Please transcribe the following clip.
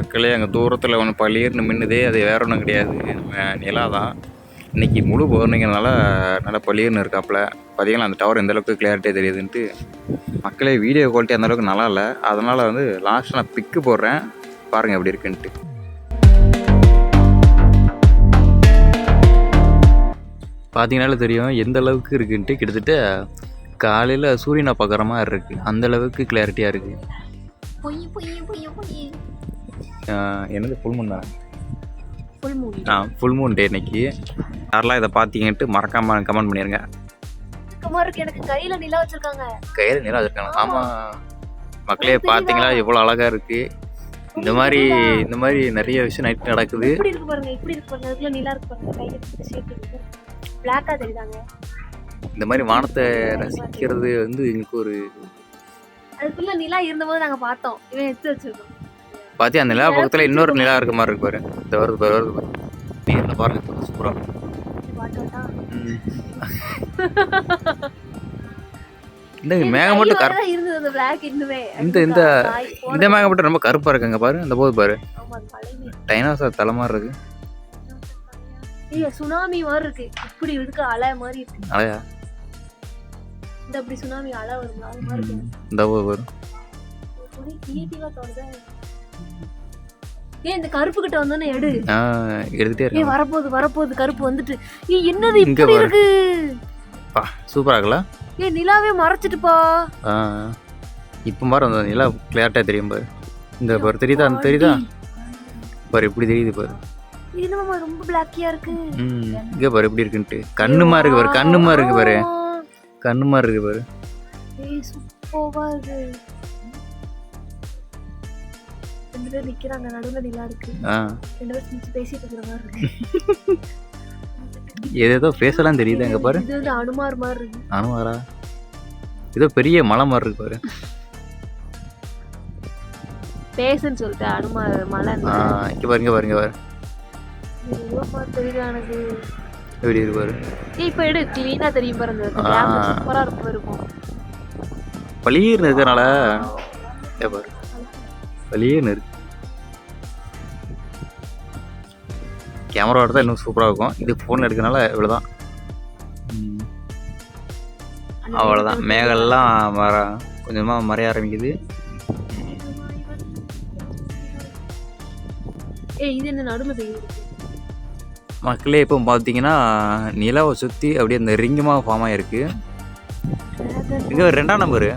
மக்களே அங்கே தூரத்தில் ஒன்று பளிர்னு மின்னுதே, அது வேற ஒன்றும் கிடையாது, நிலா தான். இன்றைக்கி முழு பௌர்ணமிங்கிறனால நல்லா பளிர்னு இருக்காப்புல. பார்த்தீங்கன்னா அந்த டவர் எந்தளவுக்கு கிளியாரிட்டியாக தெரியுதுன்ட்டு. மக்களே வீடியோ குவாலிட்டி அந்தளவுக்கு நல்லா இல்லை, அதனால் வந்து லாஸ்ட்டாக நான் பிக்கு போடுறேன், பாருங்கள் எப்படி இருக்குன்ட்டு. பார்த்தீங்கனாலே தெரியும் எந்த அளவுக்கு இருக்குன்ட்டு. கிட்டத்தட்ட காலையில் சூரியனை பார்க்குற மாதிரி இருக்குது, அந்தளவுக்கு கிளாரிட்டியாக இருக்குது. என்னது ஃபுல் மூன் தானே? ஃபுல் மூன் டே இன்னைக்கு. யாரெல்லாம் இதை பார்த்தீங்கன்ட்டு மறக்காமல் கமெண்ட் பண்ணிடுங்க. எனக்கு கையில் நிலா வச்சுருக்காங்க. கையில் நிலா வச்சுருக்காங்க, ஆமாம் மக்களே. பார்த்தீங்களா எவ்வளோ அழகாக இருக்குது. இந்த மாதிரி நிறைய விஷயம் நைட்டு நடக்குது. இப்படி இருக்கு பாருங்க, இப்படி இருக்கு பாருங்க, அதுக்குள்ள நிலா இருக்கு பாருங்க, கையில் ஷேப் இருக்கு, பிளாக்கா தெரியுதாங்க. இந்த மாதிரி வானத்தை ரசிக்கிறது வந்து எங்களுக்கு ஒரு, அதுக்குள்ள நிலா இருந்தபோது நாங்கள் பார்த்தோம், இவன் எடுத்து வச்சிருக்கோம். பார்த்தி அந்த நிலா பக்கத்தில் இன்னொரு நிலா இருக்க மாதிரி இருக்கு பாரு. இந்த வருது பாரு நேரில் பாருங்க, சூப்பராக. இந்த மேகம் மட்டும் இந்த மேகம் மட்டும் ரொம்ப கருப்பாக இருக்குங்க பாரு. அந்த போது பாரு, டைனோசர் தலை மாதிரி இருக்கு. சுனாமி மாதிரி இருக்கு, இப்படி இருக்கு, அலை மாதிரி இருக்கு. அலையா? இந்த அப்படி சுனாமி அலை வரும், அது மாதிரி இருக்கு. இந்த போது பாரு, இந்த கருப்பு கிட்ட வந்தோன்னு எடுத்துட்டே இருக்கு. வரப்போகுது கருப்பு வந்துட்டு. என்னது இப்படி இருக்கு? சூப்பரா இருக்குல்ல? நிலாவே மறைச்சிட்டுப்பா. இப்போ பாரு அந்த நிலா கிளியர்ட்டா தெரியும் பாரு. இந்த பாரு தெரியுதா? அந்த தெரியுதா பாரு, இப்படி தெரியுது பாரு. இது ரொம்ப பிளாக்கியா இருக்கு. இங்க பாரு எப்படி இருக்குன்ட்டு. கண்ணுமா இருக்கு பாரு, கண்ணுமா இருக்கு பாரு, கண்ணுமா இருக்கு பாரு. சூப்பரா இருக்கு. ரெண்டு பேர் நிக்கிறாங்க, நடுவுல நிலா இருக்கு. ரெண்டு பேர் சிரிச்சு பேசிட்டு இருக்கிற மாதிரி இருக்கு. ஏதோ பேசலாம் தெரியுது அங்க பாரு. இது வந்து அனுமார் மாதிரி இருக்கு. அனுமாரா? ஏதோ பெரிய மலை மாதிரி இருக்கு பாரு. பேசுன்னு சொல்லிட்டு அனுமார் மலை. இங்க பாருங்க பாருங்க பாரு. தெரியுதா எனக்கு? எப்படி இருக்கு பாரு. இப்ப எடு, கிளீனா தெரியும் பாரு. அந்த சூப்பரா இருக்கும். பளிர்னு இருக்கறனால பாரு, பளிர்னு இருக்கு. கேமரா எடுத்தால் இன்னும் சூப்பராக இருக்கும். இது ஃபோனில் எடுக்கிறனால இவ்வளோதான், அவ்வளோதான். மேகெல்லாம் கொஞ்சமாக மறைய ஆரம்பிக்குது. மக்களே இப்போ பார்த்தீங்கன்னா நிலாவை சுற்றி அப்படியே அந்த ரிங்கமாக ஃபார்ம் ஆகிருக்கு. இங்கே 2ஆம் நம்பரு